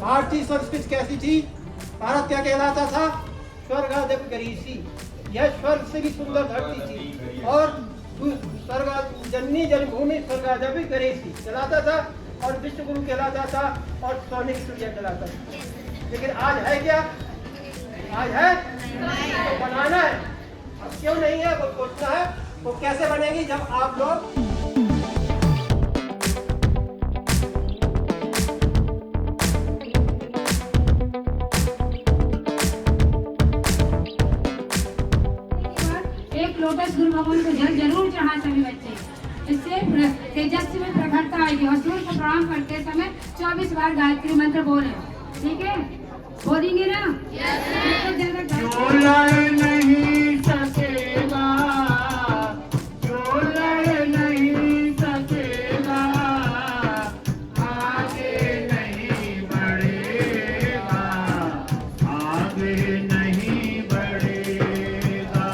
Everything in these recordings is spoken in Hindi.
भारतीय संस्कृति कैसी थी? भारत क्या कहलाता था? स्वर्गादप गरीसी। यह स्वर्ग से भी सुंदर धरती थी और स्वर्ग जननी जन्मभूमि स्वर्गादप गरीसी कहलाता था और विश्व गुरु कहलाता था और सोने की चिड़िया कहलाता था। लेकिन आज है क्या? आज है तो बनाना है। अब क्यों नहीं है वो सोचना है। वो कैसे बनेगी? जब आप लोग लोटस गुरु भगवान को जल जरूर चढ़ा सभी बच्चे। इससे तेजस्वी में प्रखरता आएगी और सूर्य को प्रणाम करते समय 24 बार गायत्री मंत्र बोले। ठीक है, बोलेंगे ना? जो लड़ नहीं सकेगा, जो लड़ नहीं सकेगा, आगे नहीं बढ़ेगा, आगे नहीं बढ़ेगा।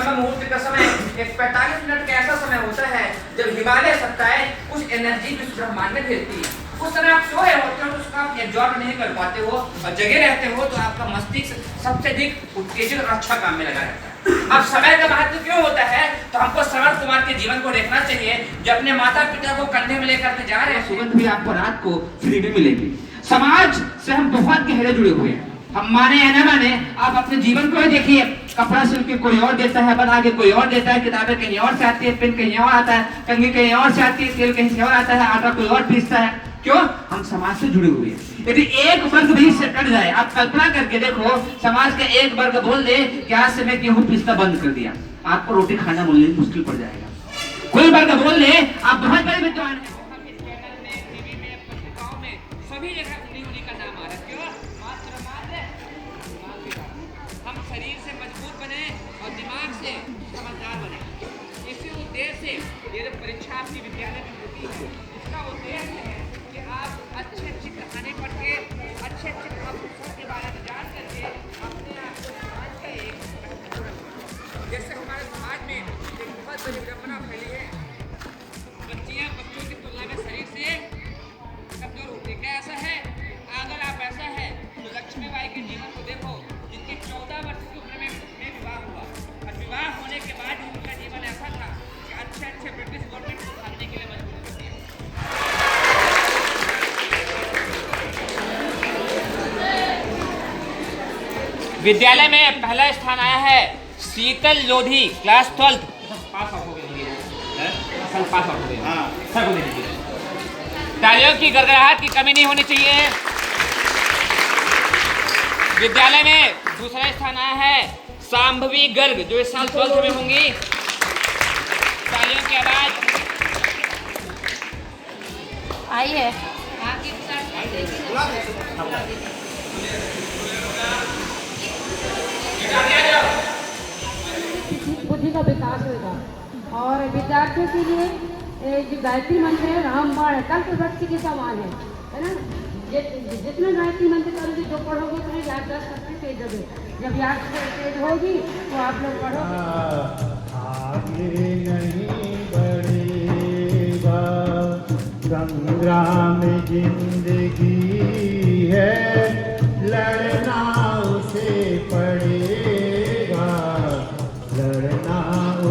मुहूर्त का समय एक 45 मिनट का ऐसा समय होता है जब हिमालय सत्ताएं उस एनर्जी को ब्रह्मांड में भेजती है। उस समय आप सोए होते हो तो उसका आप एब्जॉर्ब नहीं कर पाते हो और जगे रहते हो तो आपका मस्तिष्क सबसे अधिक उत्तेजित और अच्छा काम में लगा रहता है। अब समय का महत्व क्यों होता है? तो हमको श्रवण कुमार के जीवन को देखना चाहिए जो अपने माता पिता को कंधे में लेकर के जा रहे हैं। सुगंध भी आपको रात को फ्री में मिलेगी। समाज से हम बहुत गहरे जुड़े हुए हैं। हम माने या न माने, आप अपने जीवन को ही देखिए। कपड़ा सिल के कोई और देता है, बना के कोई और देता है, किताबें कहीं और से आती है, पेन कहीं और आता है, कंघी कहीं और से आती है, तेल कहीं से और आता है, आटा कोई और पीसता है। क्यों? हम समाज से जुड़े हुए हैं। यदि एक वर्ग भी से कट जाए, आप कल्पना करके देखो, समाज का एक वर्ग बोल दे कि आज से मैं गेहूं पीसना बंद कर दिया, आपको रोटी खाना मुश्किल पड़ जाएगा। कोई वर्ग बोल दे आप बहुत बड़े विद्वान हैं, सभी जगह उन्हीं का नाम आ रहा है। क्यों? हम शरीर से मजबूत बने और दिमाग से समझदार बने। इसी उद्देश्य से ये परीक्षा आपकी विद्यालय में होती है, इसका उद्देश्य है कि आप विद्यालय में पहला स्थान आया है शीतल लोधी, क्लास 12 पास आउट हो गए, सर पास आउट हो गए। हाँ सर को दे दीजिए। तालियों की गड़गड़ाहट की कमी नहीं होनी चाहिए। विद्यालय में दूसरा स्थान आया है सांभवी गर्ग, जो इस साल 12th में होंगी। तालियों की आवाज। आइए बुद्धि का विकास होगा और विद्यार्थियों के लिए जो गायत्री मंत्र है रामबाण कल्प वृक्ष के समान है ना। जितना गायत्री मंत्र करोगे जो पढ़ोगे उतनी याददाश्त तेज होगी। जब याद तेज होगी तो आप लोग पढ़ो। आगे नहीं बढ़ेगा, संग्राम जिंदगी है, लड़ना उसे पड़ेगा, लड़ना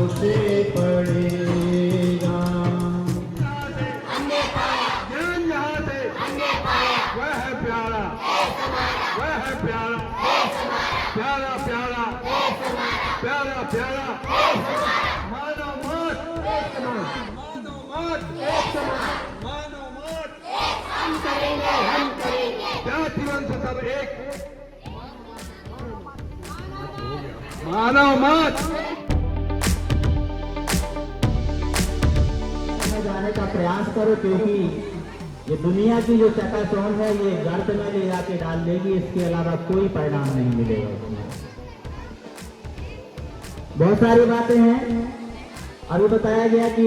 उसे पड़ेगा। ज्ञान जहाँ से वह है प्यारा, वह है प्यारा, प्यारा प्यारा प्यारा प्यारा। मानव मत एक समान, मानव मत एक समान, मानव मत हम करेंगे, हम करेंगे, जातिवंत सब एक, मानव मत। जाने का प्रयास करो, क्योंकि ये दुनिया की जो चकाचौंध है ये गर्त में ले जाके डाल देगी, इसके अलावा कोई परिणाम नहीं मिलेगा उसमें। बहुत सारी बातें हैं। अभी बताया गया कि